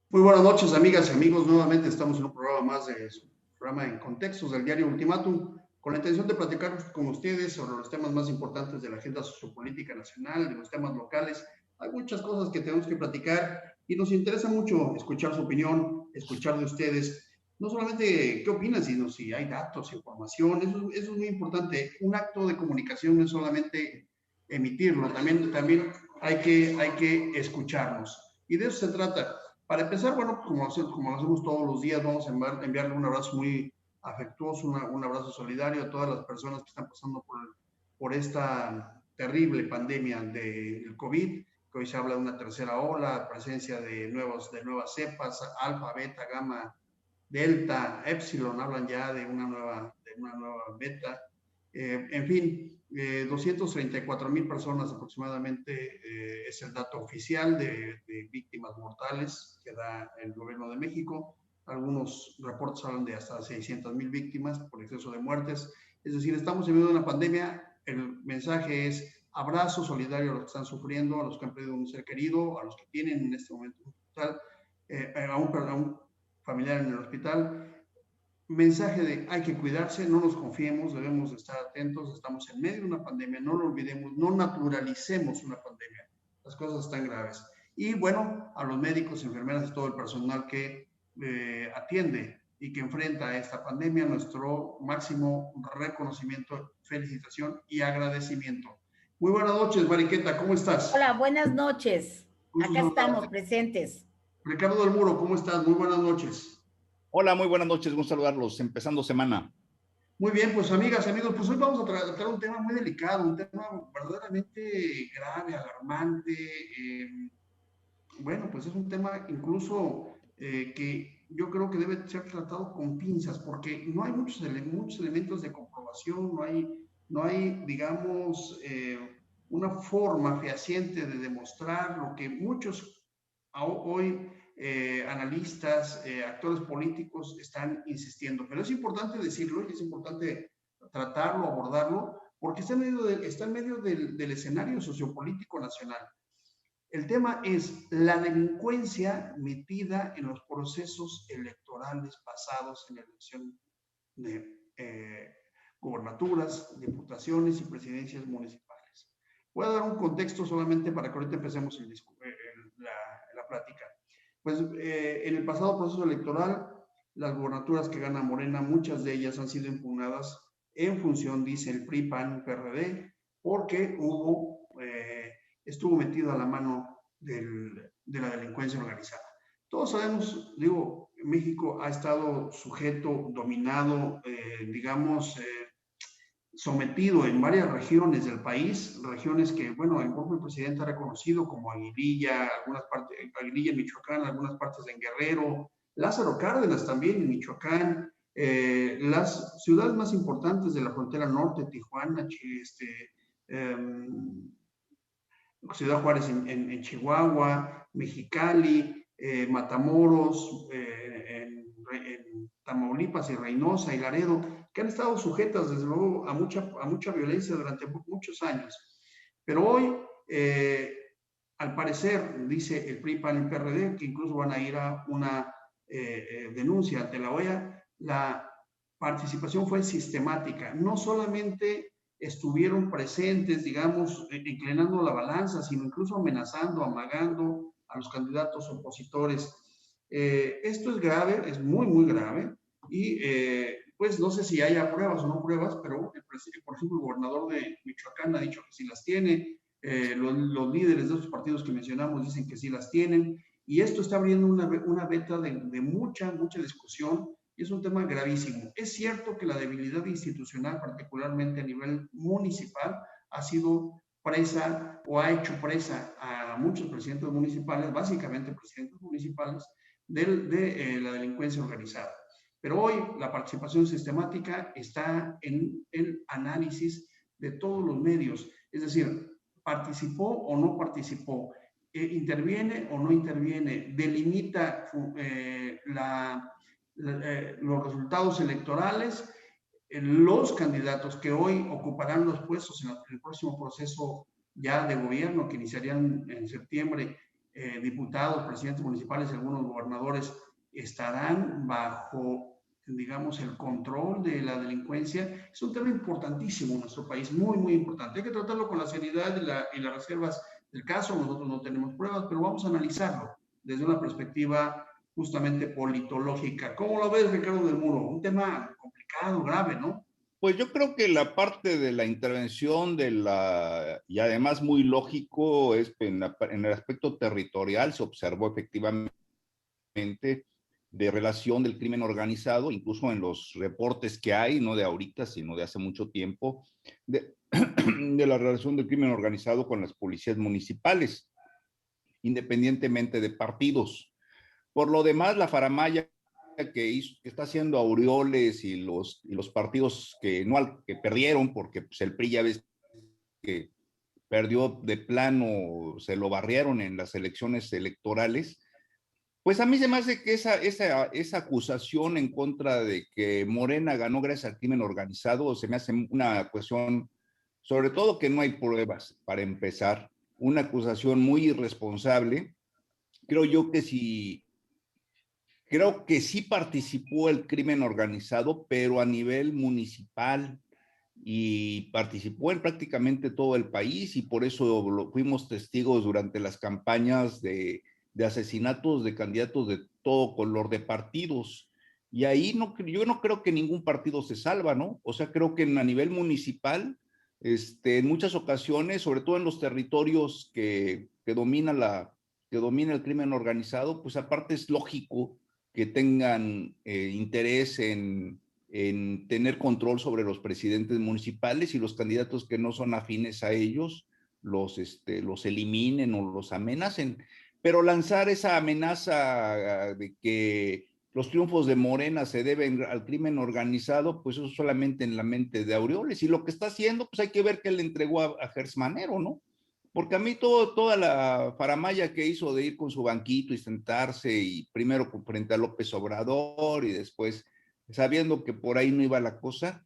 Muy buenas noches, amigas y amigos. Nuevamente estamos en un programa más de su programa En Contextos del diario Ultimátum, con la intención de platicar con ustedes sobre los temas más importantes de la agenda sociopolítica nacional, de los temas locales. Hay muchas cosas que tenemos que platicar y nos interesa mucho escuchar su opinión, escuchar de ustedes, no solamente qué opinan, sino si hay datos, información. Eso es muy importante. Un acto de comunicación no es solamente emitirlo, también hay que escucharnos. Y de eso se trata. Para empezar, bueno, como lo hacemos todos los días, vamos a enviarle un abrazo muy afectuoso, un abrazo solidario a todas las personas que están pasando por esta terrible pandemia del COVID, que hoy se habla de una tercera ola, presencia de nuevas cepas, alfa, beta, gamma, delta, epsilon, hablan ya de una nueva beta. En fin, 234,000 personas aproximadamente es el dato oficial de víctimas mortales que da el gobierno de México. Algunos reportes hablan de hasta 600,000 víctimas por exceso de muertes. Es decir, estamos en medio de una pandemia. El mensaje es abrazo solidario a los que están sufriendo, a los que han perdido un ser querido, a los que tienen en este momento un hospital, a un familiar en el hospital. Mensaje de hay que cuidarse, no nos confiemos, debemos estar atentos, estamos en medio de una pandemia, no lo olvidemos, no naturalicemos una pandemia, las cosas están graves. Y bueno, a los médicos, enfermeras y todo el personal que atiende y que enfrenta a esta pandemia, nuestro máximo reconocimiento, felicitación y agradecimiento. Muy buenas noches, Mariqueta, ¿cómo estás? Hola, buenas noches. Gusto Acá estamos saludarte. presentes. Ricardo del Muro, ¿cómo estás? Muy buenas noches. Hola, muy buenas noches, gusto saludarlos, empezando semana. Muy bien, pues amigas, amigos, pues hoy vamos a tratar un tema muy delicado, un tema verdaderamente grave, alarmante. Bueno, pues es un tema incluso que yo creo que debe ser tratado con pinzas, porque no hay muchos elementos de comprobación, no hay digamos, una forma fehaciente de demostrar lo que muchos hoy analistas, actores políticos están insistiendo. Pero es importante decirlo y es importante tratarlo, abordarlo, porque está en medio del escenario sociopolítico nacional. El tema es la delincuencia metida en los procesos electorales pasados en la elección de gobernaturas, diputaciones y presidencias municipales. Voy a dar un contexto solamente para que ahorita empecemos la plática. Pues en el pasado proceso electoral, las gobernaturas que gana Morena, muchas de ellas han sido impugnadas en función, dice el PRI, PAN, PRD, porque estuvo metido a la mano de la delincuencia organizada. Todos sabemos, digo, México ha estado sujeto, dominado, digamos, sometido en varias regiones del país, regiones que, bueno, el propio presidente ha reconocido como Aguililla, Aguililla en Michoacán, algunas partes en Guerrero, Lázaro Cárdenas también en Michoacán, las ciudades más importantes de la frontera norte, Tijuana, Ciudad Juárez en Chihuahua, Mexicali, Matamoros, en Tamaulipas y Reynosa y Laredo, que han estado sujetas desde luego a mucha violencia durante muchos años. Pero hoy, al parecer, dice el PRI, PAN y PRD, que incluso van a ir a una denuncia ante la OEA, la participación fue sistemática. No solamente estuvieron presentes, digamos, inclinando la balanza, sino incluso amenazando, amagando a los candidatos opositores. Esto es grave, es muy, muy grave, y pues no sé si haya pruebas o no pruebas, pero por ejemplo el gobernador de Michoacán ha dicho que sí las tiene, los líderes de estos partidos que mencionamos dicen que sí las tienen, y esto está abriendo una beta de mucha discusión, y es un tema gravísimo. Es cierto que la debilidad institucional, particularmente a nivel municipal, ha sido presa o ha hecho presa a muchos presidentes municipales, básicamente presidentes municipales, de la delincuencia organizada. Pero hoy la participación sistemática está en el análisis de todos los medios, es decir, participó o no participó, interviene o no interviene, delimita los resultados electorales, los candidatos que hoy ocuparán los puestos en el próximo proceso ya de gobierno que iniciarían en septiembre, diputados, presidentes municipales y algunos gobernadores estarán bajo, digamos, el control de la delincuencia. Es un tema importantísimo en nuestro país, muy, muy importante. Hay que tratarlo con la seriedad y las reservas del caso. Nosotros no tenemos pruebas, pero vamos a analizarlo desde una perspectiva justamente politológica. ¿Cómo lo ves, Ricardo del Muro? Un tema complicado, grave, ¿no? Pues yo creo que la parte de la intervención y además muy lógico, es en el aspecto territorial se observó efectivamente de relación del crimen organizado, incluso en los reportes que hay, no de ahorita, sino de hace mucho tiempo, de, de la relación del crimen organizado con las policías municipales, independientemente de partidos. Por lo demás, la faramaya que está haciendo Aureoles y los partidos que perdieron, porque pues, el PRI ya ves que perdió de plano, se lo barrieron en las elecciones electorales, pues a mí se me hace que esa acusación en contra de que Morena ganó gracias al crimen organizado, se me hace una cuestión, sobre todo que no hay pruebas para empezar, una acusación muy irresponsable. Creo yo que sí, creo que sí participó el crimen organizado, pero a nivel municipal, y participó en prácticamente todo el país, y por eso fuimos testigos durante las campañas de asesinatos de candidatos de todo color de partidos. Y ahí yo no creo que ningún partido se salva, ¿no? O sea, creo que a nivel municipal, en muchas ocasiones, sobre todo en los territorios que domina el crimen organizado, pues aparte es lógico que tengan interés en tener control sobre los presidentes municipales, y los candidatos que no son afines a ellos los eliminen o los amenacen. Pero lanzar esa amenaza de que los triunfos de Morena se deben al crimen organizado, pues eso solamente en la mente de Aureoles. Y lo que está haciendo, pues hay que ver qué le entregó a Gers Manero, ¿no? Porque a mí toda la faramaya que hizo de ir con su banquito y sentarse, y primero frente a López Obrador y después sabiendo que por ahí no iba la cosa,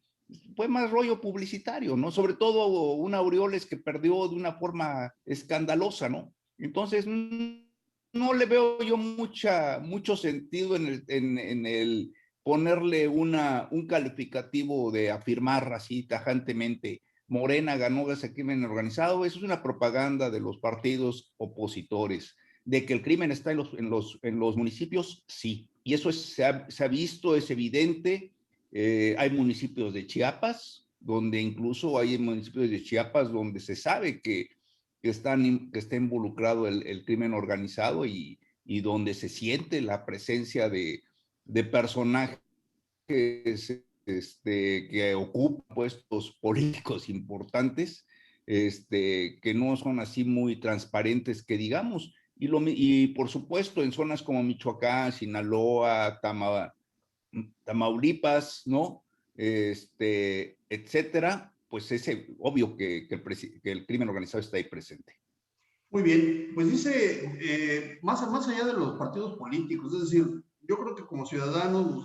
fue más rollo publicitario, ¿no? Sobre todo un Aureoles que perdió de una forma escandalosa, ¿no? Entonces, no le veo yo mucho sentido en el ponerle un calificativo de afirmar así tajantemente Morena ganó ese crimen organizado. Eso es una propaganda de los partidos opositores. De que el crimen está en los municipios, sí. Y eso se ha visto, es evidente. Hay municipios de Chiapas, donde incluso hay municipios de Chiapas donde se sabe que está involucrado el crimen organizado, y donde se siente la presencia de personajes que ocupan puestos políticos importantes, que no son así muy transparentes, que digamos. Y por supuesto, en zonas como Michoacán, Sinaloa, Tamaulipas, ¿no? Etcétera, pues es obvio que el crimen organizado está ahí presente. Muy bien, pues dice, más allá de los partidos políticos, es decir, yo creo que como ciudadanos no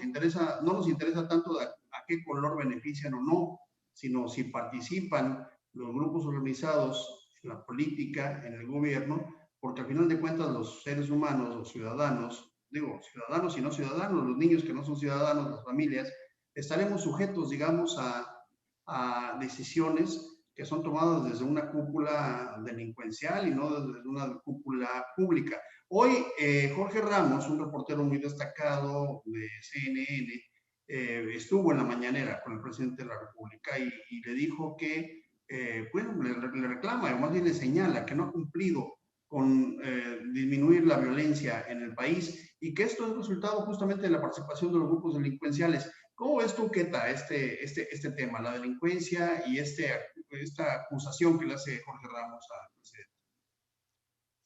nos interesa tanto a qué color benefician o no, sino si participan los grupos organizados en la política, en el gobierno, porque al final de cuentas los seres humanos, los ciudadanos, digo, ciudadanos y no ciudadanos, los niños que no son ciudadanos, las familias, estaremos sujetos, digamos, a decisiones que son tomadas desde una cúpula delincuencial y no desde una cúpula pública. Hoy, Jorge Ramos, un reportero muy destacado de CNN, estuvo en la mañanera con el presidente de la República y le dijo que, bueno, le reclama, o más bien le señala que no ha cumplido con disminuir la violencia en el país, y que esto es resultado justamente de la participación de los grupos delincuenciales. ¿Cómo ves tú, Keta, este tema, la delincuencia y esta acusación que le hace Jorge Ramos al presidente?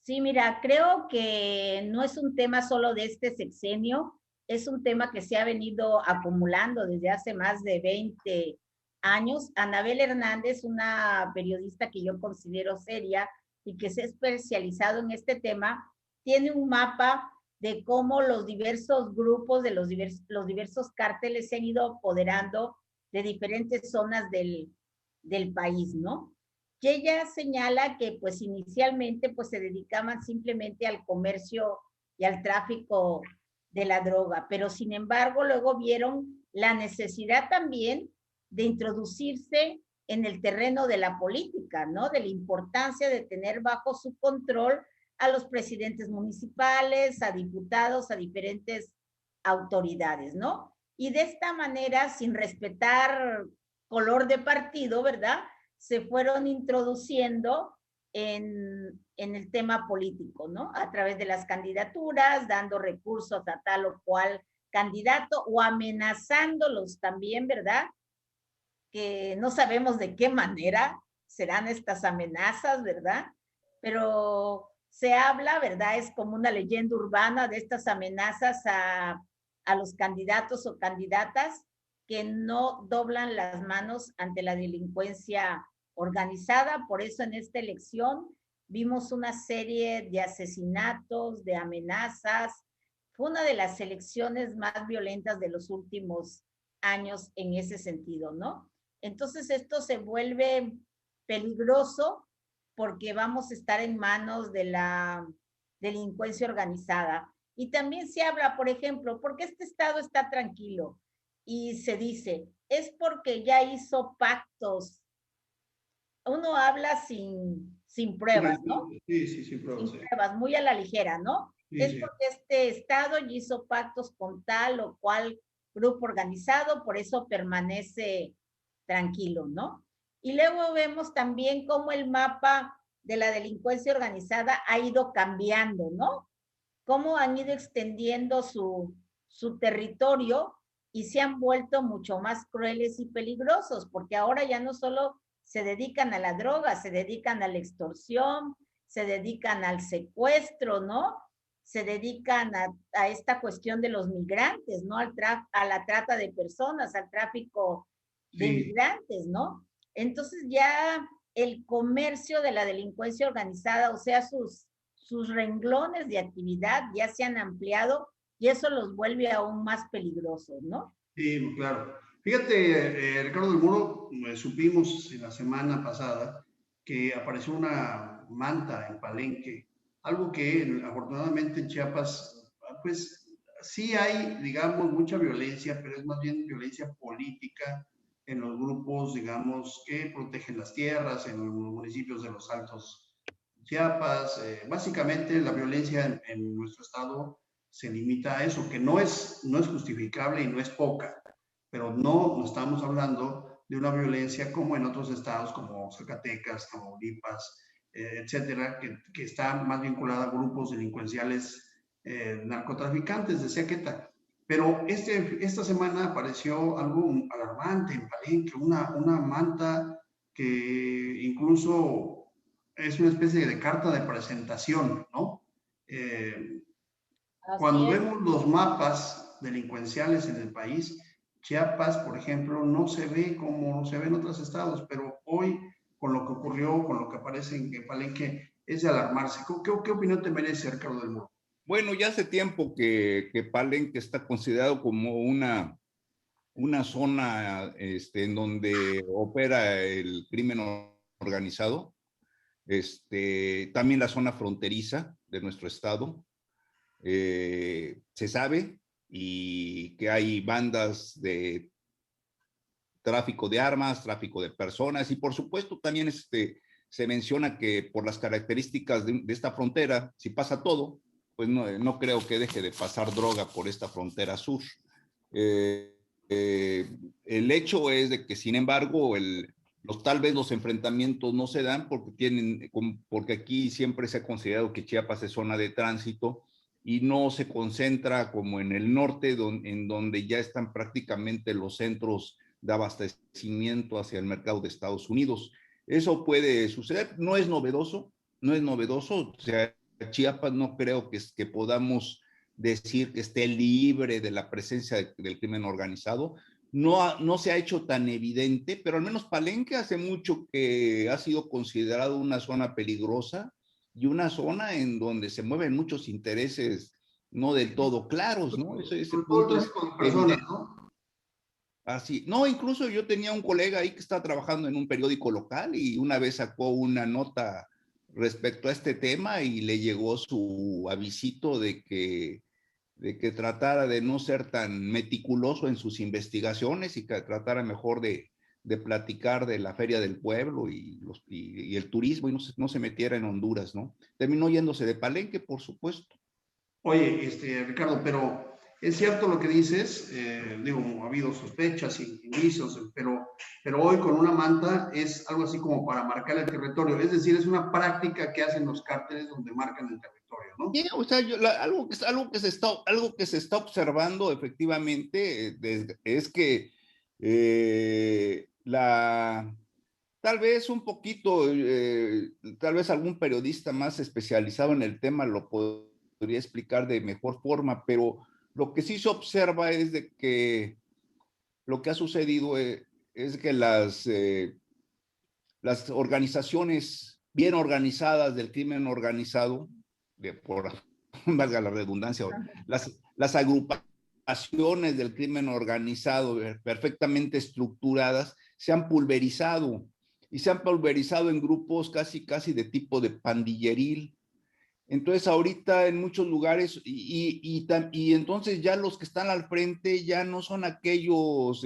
Sí, mira, creo que no es un tema solo de este sexenio, es un tema que se ha venido acumulando desde hace más de 20 años. Anabel Hernández, una periodista que yo considero seria y que se ha especializado en este tema, tiene un mapa de cómo los diversos grupos de los diversos cárteles se han ido apoderando de diferentes zonas del país, ¿no? Y ella señala que pues inicialmente pues se dedicaban simplemente al comercio y al tráfico de la droga, pero sin embargo luego vieron la necesidad también de introducirse en el terreno de la política, ¿no? De la importancia de tener bajo su control a los presidentes municipales, a diputados, a diferentes autoridades, ¿no? Y de esta manera, sin respetar color de partido, ¿verdad? Se fueron introduciendo en el tema político, ¿no? A través de las candidaturas, dando recursos a tal o cual candidato o amenazándolos también, ¿verdad? Que no sabemos de qué manera serán estas amenazas, ¿verdad? Pero se habla, ¿verdad? Es como una leyenda urbana de estas amenazas a los candidatos o candidatas que no doblan las manos ante la delincuencia organizada. Por eso en esta elección vimos una serie de asesinatos, de amenazas. Fue una de las elecciones más violentas de los últimos años en ese sentido, ¿no? Entonces esto se vuelve peligroso porque vamos a estar en manos de la delincuencia organizada. Y también se habla, por ejemplo, ¿por qué este estado está tranquilo? Y se dice, es porque ya hizo pactos. Uno habla sin pruebas, ¿no? Sí, sí, sin pruebas. Sin pruebas, muy a la ligera, ¿no? Sí, Es sí. porque este estado ya hizo pactos con tal o cual grupo organizado, por eso permanece tranquilo, ¿no? Y luego vemos también cómo el mapa de la delincuencia organizada ha ido cambiando, ¿no? Cómo han ido extendiendo su territorio y se han vuelto mucho más crueles y peligrosos, porque ahora ya no solo se dedican a la droga, se dedican a la extorsión, se dedican al secuestro, ¿no? Se dedican a esta cuestión de los migrantes, ¿no? A la trata de personas, al tráfico de Sí. migrantes, ¿no? Entonces ya el comercio de la delincuencia organizada, o sea, sus renglones de actividad ya se han ampliado y eso los vuelve aún más peligrosos, ¿no? Sí, claro. Fíjate, Ricardo del Muro, supimos en la semana pasada que apareció una manta en Palenque, algo que afortunadamente en Chiapas, pues sí hay, digamos, mucha violencia, pero es más bien violencia política en los grupos, digamos, que protegen las tierras, en los municipios de los Altos Chiapas. Básicamente la violencia en nuestro estado se limita a eso, que no es justificable y no es poca, pero no estamos hablando de una violencia como en otros estados como Zacatecas, Tamaulipas, etcétera, que está más vinculada a grupos delincuenciales narcotraficantes, decía Queta. Pero esta semana apareció algo alarmante en Palenque, una manta que incluso es una especie de carta de presentación, ¿no? Así Cuando es. vemos los mapas delincuenciales en el país, Chiapas, por ejemplo, no se ve como se ve en otros estados, pero hoy, con lo que ocurrió, con lo que aparece en Palenque, es de alarmarse. ¿Qué opinión te merece, Ricardo del Muro? Bueno, ya hace tiempo que Palenque está considerado como una zona en donde opera el crimen organizado, también la zona fronteriza de nuestro estado. Se sabe y que hay bandas de tráfico de armas, tráfico de personas y por supuesto también se menciona que por las características de esta frontera, si pasa todo, pues no creo que deje de pasar droga por esta frontera sur. Eh, el hecho es de que, sin embargo, tal vez los enfrentamientos no se dan porque aquí siempre se ha considerado que Chiapas es zona de tránsito y no se concentra como en el norte, en donde ya están prácticamente los centros de abastecimiento hacia el mercado de Estados Unidos. Eso puede suceder, no es novedoso, o sea, Chiapas no creo que podamos decir que esté libre de la presencia del crimen organizado. No se ha hecho tan evidente, pero al menos Palenque hace mucho que ha sido considerado una zona peligrosa y una zona en donde se mueven muchos intereses no del todo claros, ¿no? Ese Sobre todo el punto es tráfico de personas, evidente. ¿no? Así, no, incluso yo tenía un colega ahí que estaba trabajando en un periódico local y una vez sacó una nota respecto a este tema y le llegó su avisito de que tratara de no ser tan meticuloso en sus investigaciones y que tratara mejor de platicar de la feria del pueblo y el turismo y no se metiera en Honduras, ¿no? Terminó yéndose de Palenque, por supuesto. Oye, Ricardo, pero es cierto lo que dices, digo, ha habido sospechas y indicios, pero hoy con una manta es algo así como para marcar el territorio, es decir, es una práctica que hacen los cárteles donde marcan el territorio, ¿no? Sí, o sea, algo que se está observando efectivamente es que tal vez un poquito, tal vez algún periodista más especializado en el tema lo podría explicar de mejor forma, pero lo que sí se observa es de que lo que ha sucedido es que las organizaciones bien organizadas del crimen organizado, por valga la redundancia, las agrupaciones del crimen organizado perfectamente estructuradas se han pulverizado y se han pulverizado en grupos casi de tipo de pandilleril. Entonces ahorita en muchos lugares y entonces ya los que están al frente ya no son aquellos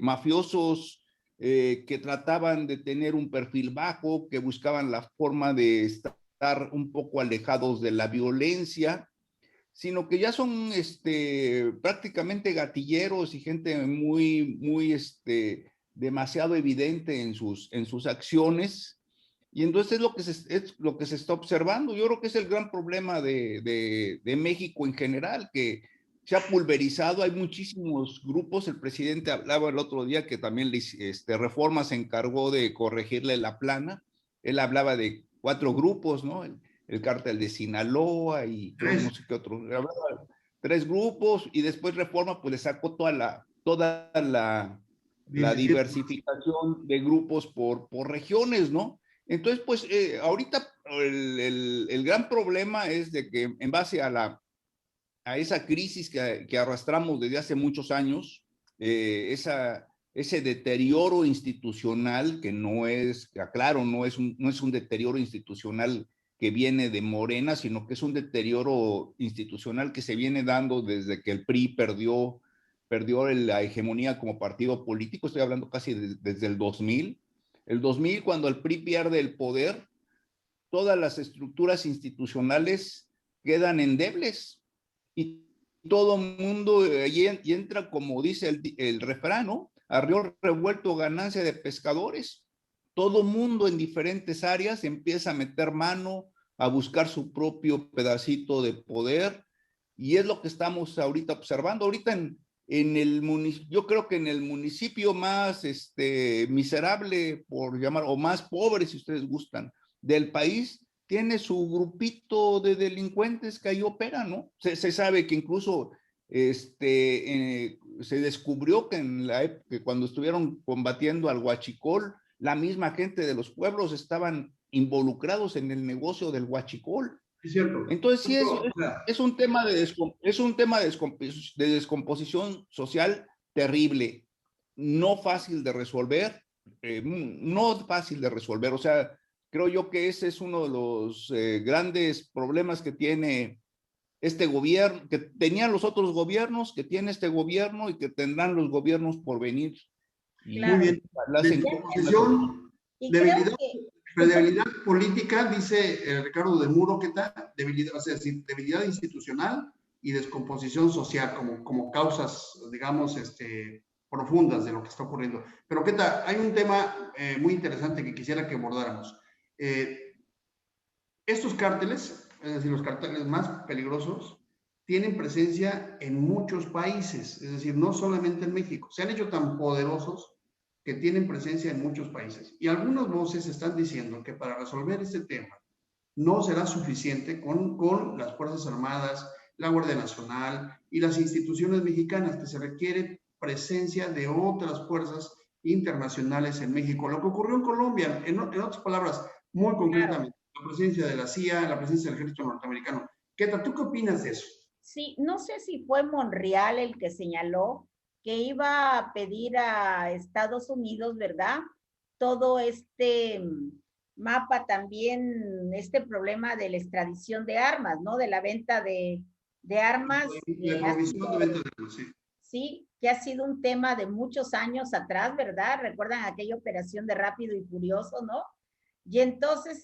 mafiosos que trataban de tener un perfil bajo, que buscaban la forma de estar un poco alejados de la violencia, sino que ya son prácticamente gatilleros y gente demasiado evidente en sus acciones. Y entonces es lo que se está observando. Yo creo que es el gran problema de México en general, que se ha pulverizado. Hay muchísimos grupos. El presidente hablaba el otro día que también Reforma se encargó de corregirle la plana. Él hablaba de 4 grupos, ¿no? El cártel de Sinaloa y creo no Tres. sé qué otro. Hablaba 3 grupos y después Reforma pues le sacó toda la 17. diversificación de grupos por regiones, ¿no? Entonces, pues ahorita el gran problema es de que en base a esa crisis que arrastramos desde hace muchos años, ese deterioro institucional que no es, aclaro, no es un deterioro institucional que viene de Morena, sino que es un deterioro institucional que se viene dando desde que el PRI perdió la hegemonía como partido político, estoy hablando casi desde el 2000. El 2000, cuando el PRI pierde el poder, todas las estructuras institucionales quedan endebles y todo el mundo y entra, como dice el refrán, ¿no? A río revuelto, ganancia de pescadores. Todo mundo en diferentes áreas empieza a meter mano, a buscar su propio pedacito de poder, y es lo que estamos ahorita observando. Ahorita yo creo que en el municipio más miserable, por llamar, o más pobre, si ustedes gustan, del país, tiene su grupito de delincuentes que ahí operan, ¿no? Se sabe que incluso se descubrió que cuando estuvieron combatiendo al huachicol, la misma gente de los pueblos estaban involucrados en el negocio del huachicol. Es cierto. Entonces, sí, Justo, o sea, es un tema de descomposición social terrible, no fácil de resolver, no fácil de resolver. O sea, creo yo que ese es uno de los grandes problemas que tiene este gobierno, que tenían los otros gobiernos, que tiene este gobierno y que tendrán los gobiernos por venir. Y muy Claro. bien. Descomposición, Y creo debilidad, que, debilidad política, dice Ricardo de Muro, ¿qué tal? Debilidad, o sea, debilidad institucional y descomposición social como causas, digamos, profundas de lo que está ocurriendo. Pero ¿qué tal? Hay un tema muy interesante que quisiera que abordáramos. Estos cárteles, es decir, los cárteles más peligrosos, tienen presencia en muchos países, es decir, no solamente en México. Se han hecho tan poderosos que tienen presencia en muchos países. Y algunas voces están diciendo que para resolver este tema no será suficiente con las Fuerzas Armadas, la Guardia Nacional y las instituciones mexicanas, que se requiere presencia de otras fuerzas internacionales en México. Lo que ocurrió en Colombia, en otras palabras, muy claro, concretamente, la presencia de la CIA, la presencia del ejército norteamericano. Keta, ¿tú qué opinas de eso? sí, no sé si fue Monreal el que señaló que iba a pedir a Estados Unidos, ¿verdad? Todo este mapa también, este problema de la extradición de armas, ¿no? De la venta de armas. La provisión de venta de armas, sí. Sí, que ha sido un tema de muchos años atrás, ¿verdad? Recuerdan aquella operación de Rápido y Furioso, ¿no? Y entonces,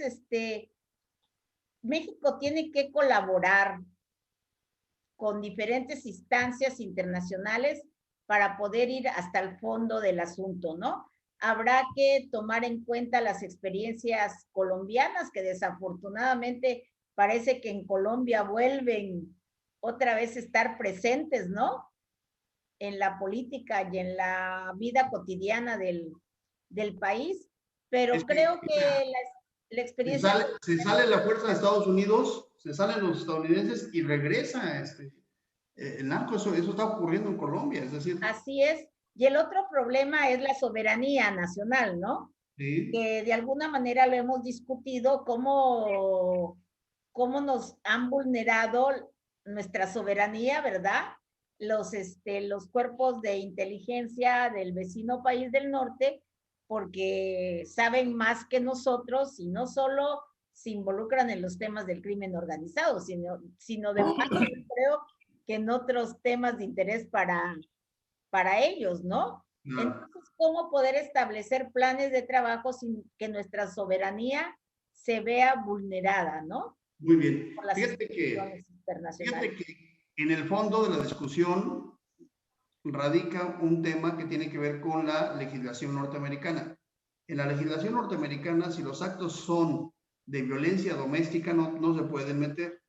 México tiene que colaborar con diferentes instancias internacionales para poder ir hasta el fondo del asunto, ¿no? Habrá que tomar en cuenta las experiencias colombianas, que desafortunadamente parece que en Colombia vuelven otra vez a estar presentes, ¿no? En la política y en la vida cotidiana del país, pero Es creo que la experiencia... Se sale la fuerza de Estados Unidos, se salen los estadounidenses y regresa el narco. Eso está ocurriendo en Colombia, es decir. Así es. Y el otro problema es la soberanía nacional, ¿no? Sí. Que de alguna manera lo hemos discutido, cómo nos han vulnerado nuestra soberanía, ¿verdad? Los cuerpos de inteligencia del vecino país del norte, porque saben más que nosotros y no solo se involucran en los temas del crimen organizado, sino de paso, creo que en otros temas de interés para ellos, ¿no? No. Entonces, ¿cómo poder establecer planes de trabajo sin que nuestra soberanía se vea vulnerada, ¿no? Muy bien. Por las instituciones internacionales. Fíjate que en el fondo de la discusión radica un tema que tiene que ver con la legislación norteamericana. En la legislación norteamericana, si los actos son de violencia doméstica, no se pueden meter.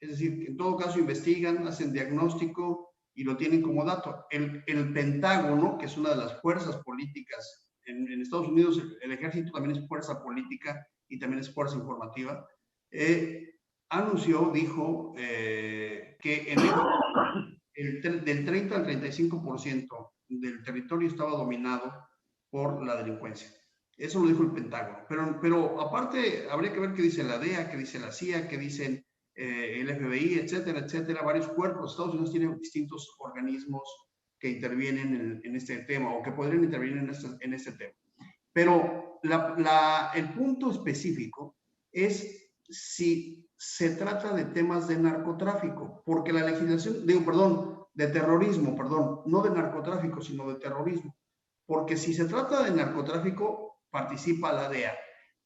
Es decir, que en todo caso investigan, hacen diagnóstico y lo tienen como dato. El Pentágono, que es una de las fuerzas políticas en Estados Unidos, el ejército también es fuerza política y también es fuerza informativa, dijo que del 30 al 35% del territorio estaba dominado por la delincuencia. Eso lo dijo el Pentágono. Pero aparte, habría que ver qué dice la DEA, qué dice la CIA, qué dicen el FBI, etcétera, etcétera. Varios cuerpos. Estados Unidos tiene distintos organismos que intervienen en este tema o que podrían intervenir en este tema. Pero el punto específico es si se trata de temas de narcotráfico, porque la legislación, de terrorismo, no de narcotráfico, sino de terrorismo. Porque si se trata de narcotráfico, participa la DEA.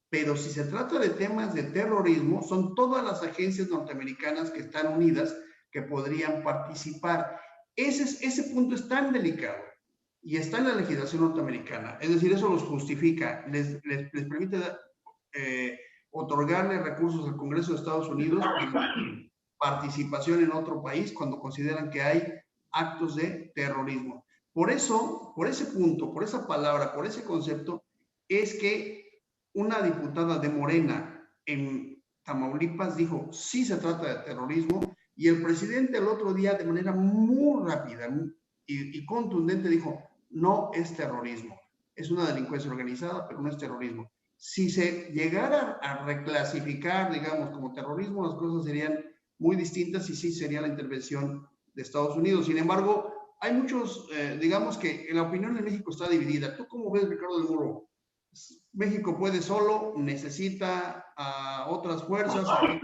Pero si se trata de temas de terrorismo, son todas las agencias norteamericanas que están unidas que podrían participar. Ese punto es tan delicado y está en la legislación norteamericana. Es decir, eso los justifica, les permite otorgarle recursos al Congreso de Estados Unidos para participación en otro país cuando consideran que hay actos de terrorismo. Por eso, por ese punto, por esa palabra, por ese concepto, es que una diputada de Morena en Tamaulipas dijo, sí se trata de terrorismo, y el presidente el otro día, de manera muy rápida y contundente, dijo, no es terrorismo, es una delincuencia organizada, pero no es terrorismo. Si se llegara a reclasificar, digamos, como terrorismo, las cosas serían muy distintas y sí sería la intervención de Estados Unidos. Sin embargo, hay muchos, digamos que la opinión en México está dividida. ¿Tú cómo ves, Ricardo del Muro? ¿México puede solo? ¿Necesita a otras fuerzas, a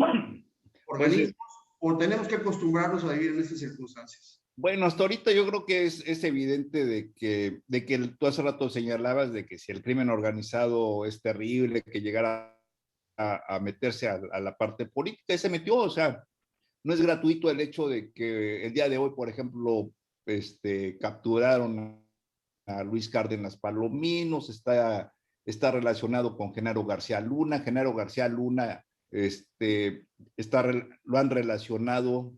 organismos? ¿O tenemos que acostumbrarnos a vivir en estas circunstancias? Bueno, hasta ahorita yo creo que es evidente de que tú hace rato señalabas de que si el crimen organizado es terrible, que llegara a meterse a la parte política, y se metió, o sea, no es gratuito el hecho de que el día de hoy, por ejemplo, capturaron a Luis Cárdenas Palominos, está relacionado con Genaro García Luna. Genaro García Luna lo han relacionado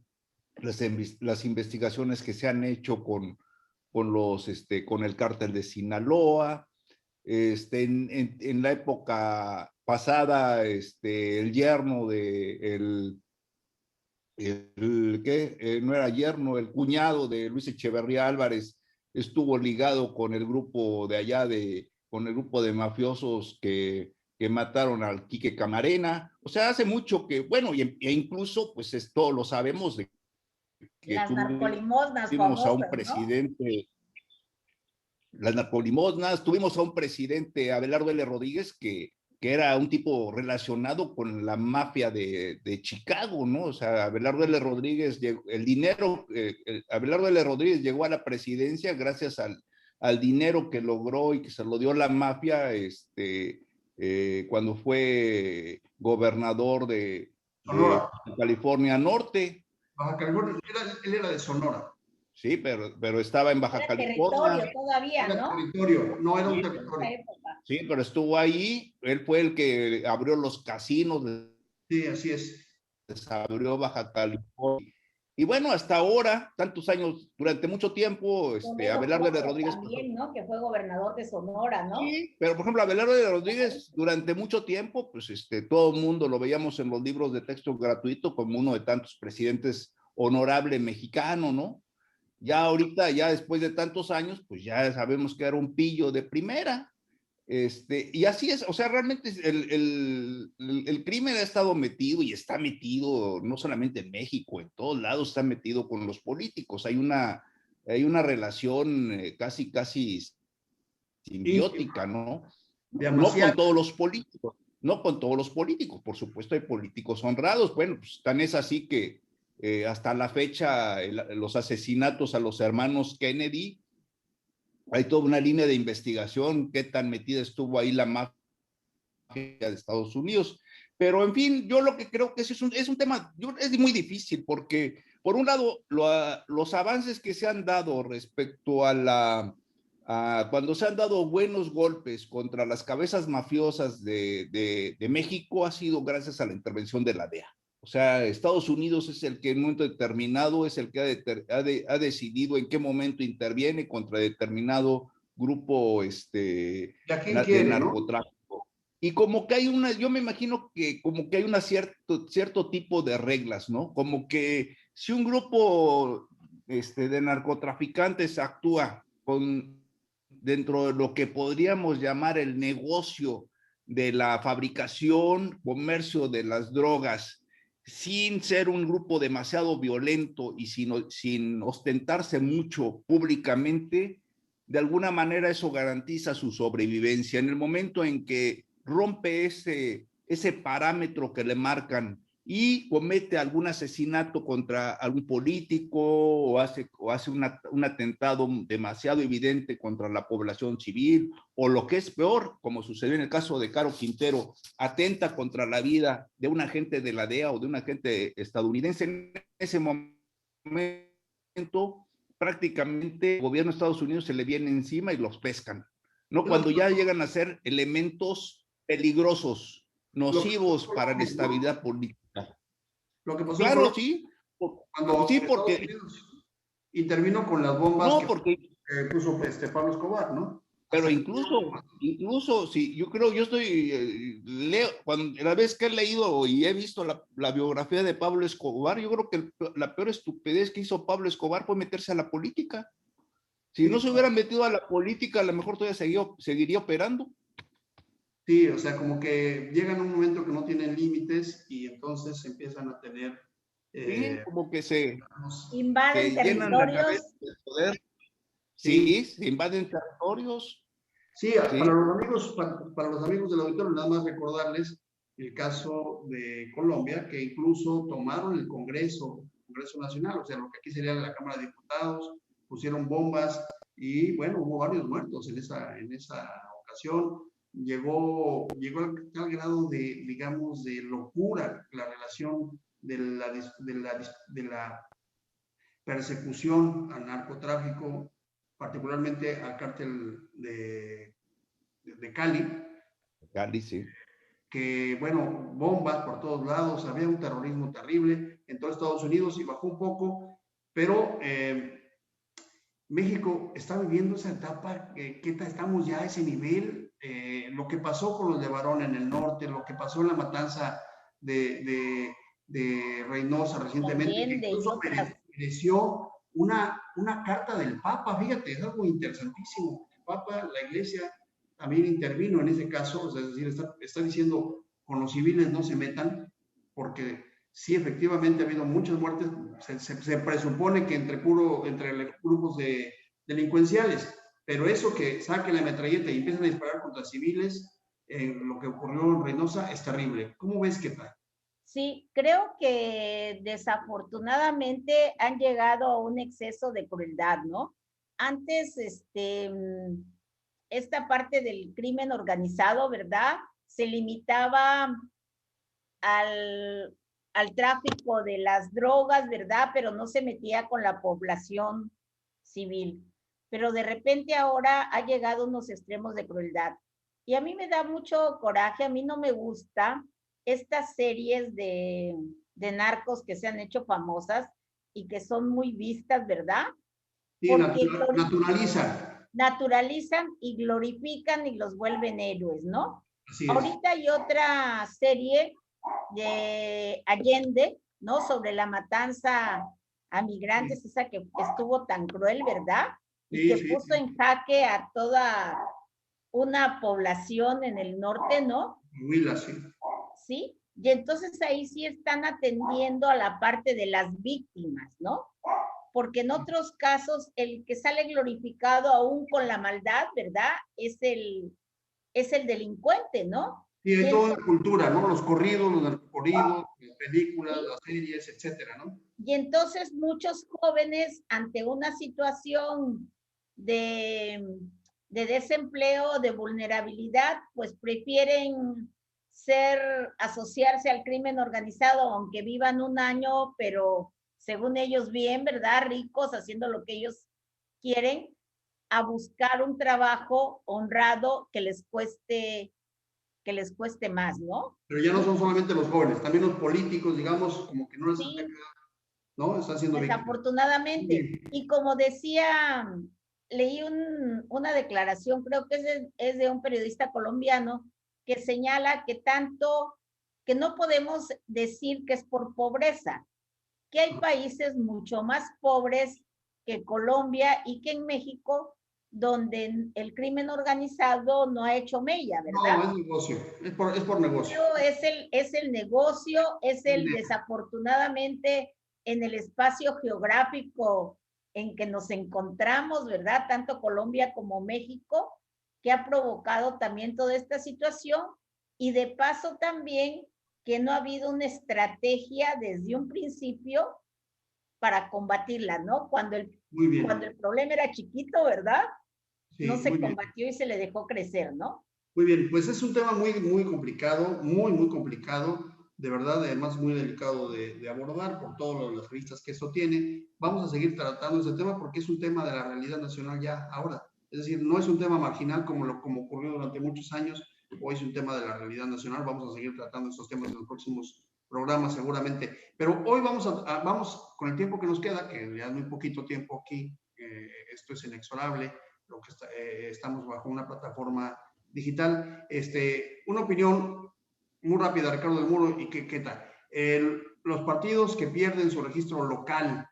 las investigaciones que se han hecho con el cártel de Sinaloa. En la época pasada, el yerno de no era yerno, el cuñado de Luis Echeverría Álvarez estuvo ligado con el grupo de allá, con el grupo de mafiosos que mataron al Quique Camarena. O sea, hace mucho que, bueno, e incluso, pues esto lo sabemos, de que las narcolimosnas tuvimos a un famosas, presidente, las narcolimosnas. Tuvimos a un presidente, Abelardo L. Rodríguez, que era un tipo relacionado con la mafia de Chicago, ¿no? O sea, Abelardo L. Rodríguez, Abelardo L. Rodríguez llegó a la presidencia gracias al dinero que logró y que se lo dio la mafia cuando fue gobernador de California Norte. Baja California, él era de Sonora. Sí, pero estaba en Baja California. Territorio todavía, ¿no? Era territorio, no era un territorio. Sí, pero estuvo ahí. Él fue el que abrió los casinos. Sí, así es. Abrió Baja California. Y bueno, hasta ahora, tantos años, durante mucho tiempo, Abelardo L. Rodríguez. También, ¿no? Que fue gobernador de Sonora, ¿no? Sí, pero por ejemplo, Abelardo L. Rodríguez, durante mucho tiempo, pues todo el mundo lo veíamos en los libros de texto gratuito como uno de tantos presidentes honorable mexicano, ¿no? Ya ahorita, ya después de tantos años, pues ya sabemos que era un pillo de primera. Y así es, o sea, realmente el crimen ha estado metido y está metido no solamente en México, en todos lados está metido con los políticos. Hay una relación casi simbiótica, ¿no? No con todos los políticos, no con todos los políticos, por supuesto hay políticos honrados. Bueno, pues tan es así que hasta la fecha los asesinatos a los hermanos Kennedy, hay toda una línea de investigación, qué tan metida estuvo ahí la mafia de Estados Unidos. Pero, en fin, yo lo que creo que es un tema, es muy difícil, porque, por un lado, los avances que se han dado respecto a cuando se han dado buenos golpes contra las cabezas mafiosas de México, ha sido gracias a la intervención de la DEA. O sea, Estados Unidos es el que en un momento determinado es el que ha decidido en qué momento interviene contra determinado grupo de narcotráfico. ¿No? Y como que hay yo me imagino que como que hay cierto tipo de reglas, ¿no? Como que si un grupo de narcotraficantes actúa dentro de lo que podríamos llamar el negocio de la fabricación, comercio de las drogas, sin ser un grupo demasiado violento y sin ostentarse mucho públicamente, de alguna manera eso garantiza su sobrevivencia. En el momento en que rompe ese parámetro que le marcan y comete algún asesinato contra algún político o hace un atentado demasiado evidente contra la población civil, o lo que es peor, como sucedió en el caso de Caro Quintero, atenta contra la vida de un agente de la DEA o de un agente estadounidense, en ese momento prácticamente el gobierno de Estados Unidos se le viene encima y los pescan, ¿no? Cuando ya llegan a ser elementos peligrosos, nocivos para la estabilidad política. Lo que pasó claro, sí. Cuando sí, porque Estados Unidos intervino con las bombas que puso Pablo Escobar, ¿no? Pero incluso, sí, yo estoy, la vez que he leído y he visto la biografía de Pablo Escobar, yo creo que la peor estupidez que hizo Pablo Escobar fue meterse a la política. Si no se hubiera metido a la política, a lo mejor todavía seguiría operando. Sí, o sea, como que llegan a un momento que no tienen límites y entonces empiezan a tener... sí, como que se invaden territorios. De poder. Sí, se invaden territorios. Sí, para los amigos del auditorio, nada más recordarles el caso de Colombia, que incluso tomaron el Congreso Nacional, o sea, lo que aquí sería la Cámara de Diputados, pusieron bombas y, bueno, hubo varios muertos en esa ocasión. Llegó al tal grado de, digamos, de locura la relación de la persecución al narcotráfico, particularmente al cártel de Cali. Cali, sí. Que, bueno, bombas por todos lados, había un terrorismo terrible en todo Estados Unidos y bajó un poco, pero México está viviendo esa etapa, estamos ya a ese nivel. Lo que pasó con los de Varón en el norte, lo que pasó en la matanza de Reynosa recientemente, que incluso mereció una carta del Papa. Fíjate, es algo interesantísimo. El Papa, la Iglesia también intervino en ese caso, o sea, es decir, está diciendo con los civiles no se metan, porque sí, efectivamente ha habido muchas muertes, se presupone que entre grupos delincuenciales, pero eso que saquen la metralleta y empiezan a disparar contra civiles, lo que ocurrió en Reynosa es terrible. ¿Cómo ves que tal? Sí, creo que desafortunadamente han llegado a un exceso de crueldad, ¿no? Antes, esta parte del crimen organizado, ¿verdad? Se limitaba al, al tráfico de las drogas, ¿verdad? Pero no se metía con la población civil. Pero de repente ahora ha llegado a unos extremos de crueldad. Y a mí me da mucho coraje, a mí no me gusta estas series de narcos que se han hecho famosas y que son muy vistas, ¿verdad? Sí, Porque naturalizan. naturalizan y glorifican y los vuelven héroes, ¿no? Así es. Ahorita hay otra serie de Allende, ¿no? Sobre la matanza a migrantes, Sí. esa que estuvo tan cruel, ¿verdad? Y Sí, que sí, puso en jaque a toda una población en el norte, ¿no? Huila, sí. ¿Sí? Y entonces ahí sí están atendiendo a la parte de las víctimas, ¿no? Porque en otros casos el que sale glorificado aún con la maldad, ¿verdad? Es el delincuente, ¿no? Sí, hay Y toda una entonces, cultura, ¿no? Los corridos, los narcocorridos, las películas, ¿sí? las series, etcétera, ¿no? Y entonces muchos jóvenes ante una situación de, de desempleo, de vulnerabilidad, pues prefieren asociarse al crimen organizado, aunque vivan un año, pero según ellos bien, ¿verdad? Ricos, haciendo lo que ellos quieren, a buscar un trabajo honrado que les cueste más, ¿no? Pero ya no Sí, son solamente los jóvenes, también los políticos, digamos, como que no les ataca, sí, ¿no? Están siendo víctimas. Muy desafortunadamente. bien. Y como decía, leí una declaración, creo que es de un periodista colombiano, que señala que tanto, que no podemos decir que es por pobreza, que hay países mucho más pobres que Colombia y que en México, donde el crimen organizado no ha hecho mella, ¿verdad? No, es negocio, es por negocio. Pero es el negocio, es el desafortunadamente en el espacio geográfico en que nos encontramos, ¿verdad? Tanto Colombia como México, que ha provocado también toda esta situación y de paso también que no ha habido una estrategia desde un principio para combatirla, ¿no? Muy Cuando bien, el problema era chiquito, ¿verdad? No sí, muy se bien. combatió y se le dejó crecer, ¿no? Muy bien, pues es un tema muy, muy complicado, muy complicado, de verdad, además muy delicado de abordar por todas las revistas que eso tiene. Vamos a seguir tratando ese tema porque es un tema de la realidad nacional ya ahora. Es decir, no es un tema marginal como ocurrió durante muchos años, hoy es un tema de la realidad nacional. Vamos a seguir tratando estos temas en los próximos programas seguramente. Pero hoy vamos con el tiempo que nos queda, que ya es muy poquito tiempo aquí, esto es inexorable, lo que estamos bajo una plataforma digital. Una opinión muy rápida, Ricardo del Muro, y qué tal. Los partidos que pierden su registro local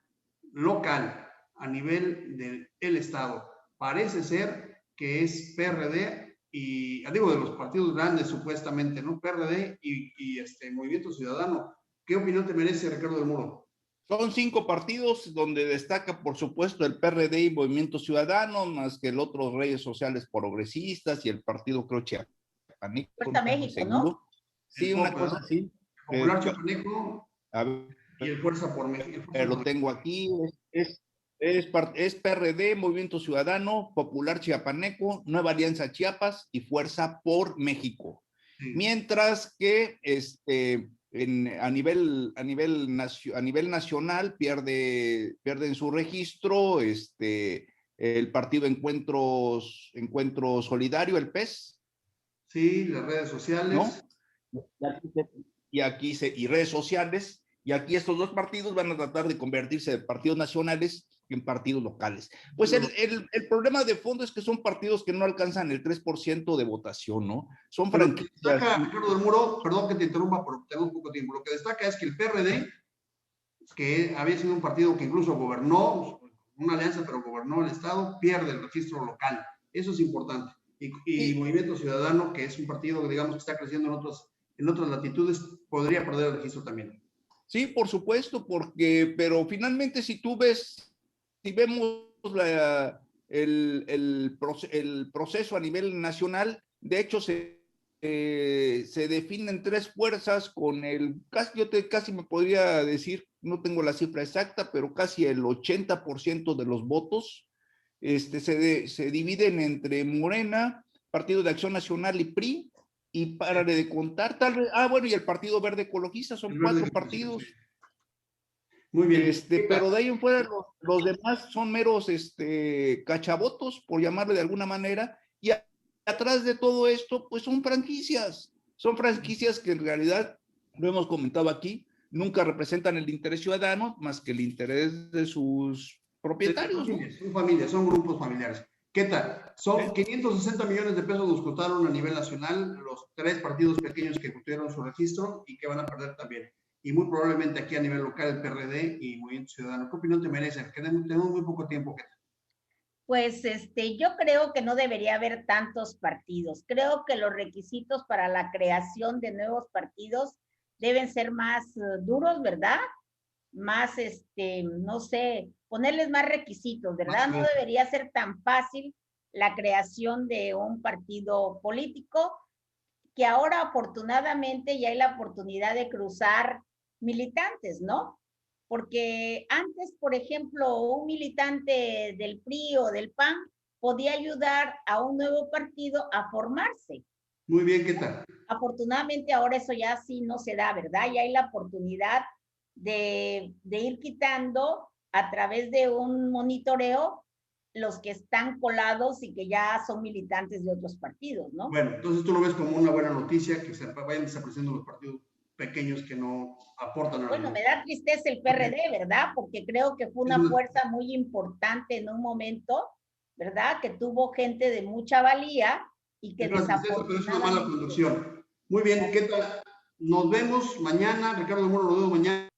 a nivel del Estado, parece ser que es PRD y, digo, de los partidos grandes supuestamente, ¿no? PRD y Movimiento Ciudadano. ¿Qué opinión te merece, Ricardo del Muro? Son 5 partidos donde destaca, por supuesto, el PRD y Movimiento Ciudadano, más que el otro redes sociales progresistas y el partido, creo, chiapaneco, no Fuerza estoy muy México, ¿no? seguro. El Sí, una POP, cosa ¿no? así. Popular Chapaneco A ver, y el Fuerza por México. lo tengo aquí. Es PRD, Movimiento Ciudadano, Popular Chiapaneco, Nueva Alianza Chiapas y Fuerza por México. Sí. Mientras que a nivel nacional pierde en su registro el partido Encuentro Solidario, el PES, Sí, las redes sociales. ¿no? Y redes sociales, y aquí estos dos partidos van a tratar de convertirse de partidos nacionales en partidos locales. Pues el problema de fondo es que son partidos que no alcanzan el 3% de votación, ¿no? Son Pero lo que franquicias. destaca, Ricardo del Muro, perdón que te interrumpa, pero tengo poco tiempo. Lo que destaca es que el PRD, que había sido un partido que incluso gobernó, una alianza, pero gobernó el Estado, pierde el registro local. Eso es importante. Y Sí, Movimiento Ciudadano, que es un partido, digamos, que está creciendo en otras latitudes, podría perder el registro también. sí, por supuesto, pero finalmente si vemos el proceso a nivel nacional. De hecho, se definen tres fuerzas con casi me podría decir, no tengo la cifra exacta, pero casi el 80% de los votos se dividen entre Morena, Partido de Acción Nacional y PRI, y para de contar, tal vez, bueno, y el Partido Verde Ecologista, son cuatro partidos. Muy bien. Pero de ahí en fuera los demás son meros cachavotos, por llamarle de alguna manera, y atrás de todo esto, pues son franquicias que en realidad, lo hemos comentado aquí, nunca representan el interés ciudadano más que el interés de sus propietarios. Son familias, son grupos familiares. ¿Qué tal? Son 560 millones de pesos nos costaron a nivel nacional los tres partidos pequeños que tuvieron su registro y que van a perder también. Y muy probablemente aquí a nivel local el PRD y Movimiento Ciudadano. ¿Qué opinión te merecen? Tenemos muy poco tiempo. ¿Qué tal? Pues yo creo que no debería haber tantos partidos. Creo que los requisitos para la creación de nuevos partidos deben ser más duros, ¿verdad? Más, no sé, ponerles más requisitos, ¿verdad? No debería ser tan fácil la creación de un partido político, que ahora afortunadamente ya hay la oportunidad de cruzar militantes, ¿no? Porque antes, por ejemplo, un militante del PRI o del PAN podía ayudar a un nuevo partido a formarse. Muy bien, ¿qué tal? Afortunadamente ahora eso ya sí no se da, ¿verdad? Ya hay la oportunidad de ir quitando a través de un monitoreo los que están colados y que ya son militantes de otros partidos, ¿no? Bueno, entonces tú lo ves como una buena noticia que se vayan desapareciendo los partidos pequeños que no aportan a Bueno, me da tristeza el PRD, ¿verdad? Porque creo que fue una fuerza muy importante en un momento, ¿verdad? Que tuvo gente de mucha valía y que desafortunadamente... Pero es una mala conducción. Muy bien, ¿qué tal? Nos vemos mañana, Ricardo Moro, lo veo mañana.